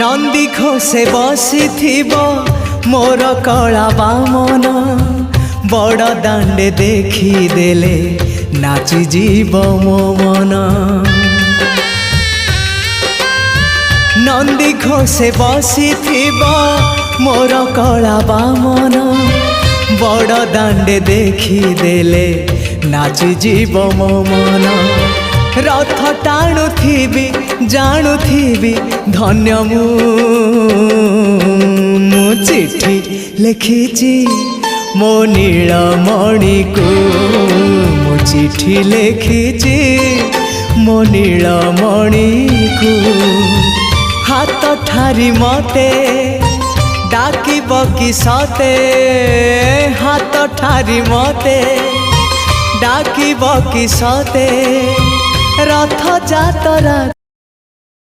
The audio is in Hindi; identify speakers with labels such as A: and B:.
A: नंदी घोषे बसी मोर कला बामन बड़ दांडे देखी देले नाची जीव मो मन। नंदी घोषे बसी मोर कला बामन बड़ दांडे देखी देले नाची जीव मो मन। रथ टाणुथिबी जाणुथिबी धन्य मु चिट्ठी लिखिची मो नीलमणि को मु चिट्ठी लिखिची मो नीलमणि को। हाथ ठारी मते डाकिब कि सते हाथ ठारी मते डाकिब कि सते रथ जातरा।